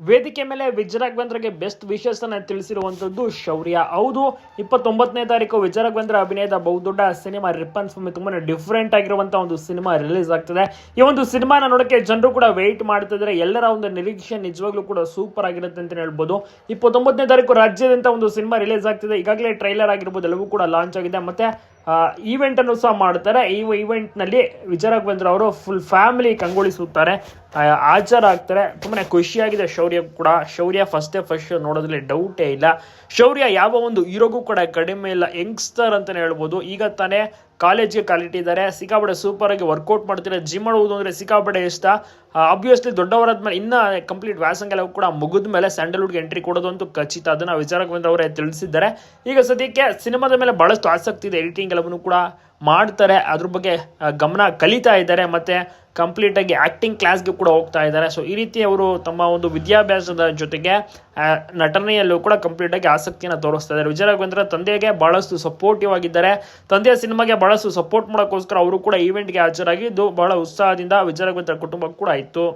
ವೇದಿಕೆ ಮೇಲೆ Vijay ರಾಘವೇಂದ್ರಗೆ best wishes ಅನ್ನ ತಿಳಿಸಿರುವಂತದ್ದು ಶೌರ್ಯ. ಹೌದು, 29ನೇ ತಾರೀಕು ವಿಜಯ್ ರಾಘವೇಂದ್ರ ಅಭಿನಯದ ಬಹುದೊಡ್ಡ ಸಿನಿಮಾ ರಿಪ್ಪನ್ ಸ್ವಾಮಿ ತುಂಬಾನೇ ಡಿಫ್ರೆಂಟ್ ಆಗಿರುವಂತಹ ಒಂದು ಸಿನಿಮಾ ರಿಲೀಸ್ ಆಗ್ತದೆ. ಈ ಒಂದು ಸಿನಿಮಾನ ನೋಡಕ್ಕೆ ಜನರು ಕೂಡ ವೆಯ್ಟ್ ಮಾಡ್ತಿದ್ದಾರೆ. ಎಲ್ಲರ ಒಂದು ನಿರೀಕ್ಷೆ ನಿಜವಾಗ್ಲೂ ಕೂಡ ಸೂಪರ್ ಆಗಿರುತ್ತೆ ಅಂತ ಹೇಳ್ಬೋದು. 29ನೇ ತಾರೀಕು ರಾಜ್ಯದಂತ ಒಂದು ಸಿನಿಮಾ ರಿಲೀಸ್ ಆಗ್ತಿದೆ. ಈಗಾಗಲೇ ಟ್ರೈಲರ್ ಆಗಿರ್ಬೋದು ಎಲ್ಲವೂ ಕೂಡ ಲಾಂಚ್ ಆಗಿದೆ. ಮತ್ತೆ ಈವೆಂಟ್ ಅನ್ನು ಸಹ ಮಾಡ್ತಾರೆ. ಈ ಈವೆಂಟ್ ನಲ್ಲಿ ವಿಜಯ್ ರಾಘವೇಂದ್ರ ಅವರು ಫುಲ್ ಫ್ಯಾಮಿಲಿ ಕಂಗೊಳಿಸುತ್ತಾರೆ, ಹಾಜರಾಗ್ತಾರೆ. ತುಂಬಾನೇ ಖುಷಿಯಾಗಿದೆ ಶೌರ್ಯ ಕೂಡ. ಶೌರ್ಯ ಫಸ್ಟ್ ನೋಡೋದ್ರಲ್ಲಿ ಡೌಟೇ ಇಲ್ಲ. ಶೌರ್ಯ ಯಾವ ಒಂದು ಹೀರೋಗೂ ಕೂಡ ಕಡಿಮೆ ಇಲ್ಲ. ಯಂಗ್ಸ್ಟರ್ ಅಂತಾನೆ ಹೇಳ್ಬೋದು. ಈಗ ತಾನೇ ಕಾಲೇಜ್ಗೆ ಕಾಲಿಟ್ಟಿದ್ದಾರೆ. ಸಿಕ್ಕಾಪಟ್ಟೆ ಸೂಪರ್ ಆಗಿ ವರ್ಕೌಟ್ ಮಾಡ್ತಾರೆ. ಜಿಮ್ ಮಾಡುವುದು ಅಂದ್ರೆ ಸಿಕ್ಕಾಪಟ್ಟೆ ಇಷ್ಟ. ಆಬ್ವಿಯಸ್ಲಿ ದೊಡ್ಡವರಾದ್ಮೇಲೆ ಇನ್ನ ಕಂಪ್ಲೀಟ್ ವ್ಯಾಸಂಗೆಲ್ಲ ಕೂಡ ಮುಗಿದ ಮೇಲೆ ಸ್ಯಾಂಡಲ್ವುಡ್ಗೆ ಎಂಟ್ರಿ ಕೊಡೋದು ಅಂತೂ ಖಚಿತ. ಅದನ್ನ ವಿಜಯ್ ರಾಘವೇಂದ್ರ ಅವರೇ ತಿಳಿಸಿದ್ದಾರೆ. ಈಗ ಸದ್ಯಕ್ಕೆ ಸಿನಿಮಾದ ಮೇಲೆ ಬಹಳಷ್ಟು ಆಸಕ್ತಿ ಇದೆ. ಎಡಿಟಿಂಗ್ ಎಲ್ಲವನ್ನು ಕೂಡ ಮಾಡ್ತಾರೆ. ಅದ್ರ ಬಗ್ಗೆ ಗಮನ ಕಲಿತಾ ಇದ್ದಾರೆ. ಮತ್ತೆ ಕಂಪ್ಲೀಟ್ ಆಗಿ ಆಕ್ಟಿಂಗ್ ಕ್ಲಾಸ್ಗೆ ಕೂಡ ಹೋಗ್ತಾ ಇದ್ದಾರೆ. ಸೊ ಈ ರೀತಿ ಅವರು ತಮ್ಮ ಒಂದು ವಿದ್ಯಾಭ್ಯಾಸದ ಜೊತೆಗೆ ನಟನೆಯಲ್ಲೂ ಕೂಡ ಕಂಪ್ಲೀಟ್ ಆಗಿ ಆಸಕ್ತಿಯನ್ನು ತೋರಿಸ್ತಾ ಇದ್ದಾರೆ. ವಿಜಯ್ ರಾಘವೇಂದ್ರ ತಂದೆಗೆ ಬಹಳಷ್ಟು ಸಪೋರ್ಟಿವ್ ಆಗಿದ್ದಾರೆ. ತಂದೆಯ ಸಿನಿಮಾಗೆ ಬಹಳಷ್ಟು ಸಪೋರ್ಟ್ ಮಾಡೋಕ್ಕೋಸ್ಕರ ಅವರು ಕೂಡ ಈವೆಂಟ್ಗೆ ಹಾಜರಾಗಿದ್ದು ಬಹಳ ಉತ್ಸಾಹದಿಂದ ವಿಜಯ್ ರಾಘವೇಂದ್ರ ಕುಟುಂಬ ಕೂಡ ಇತ್ತು.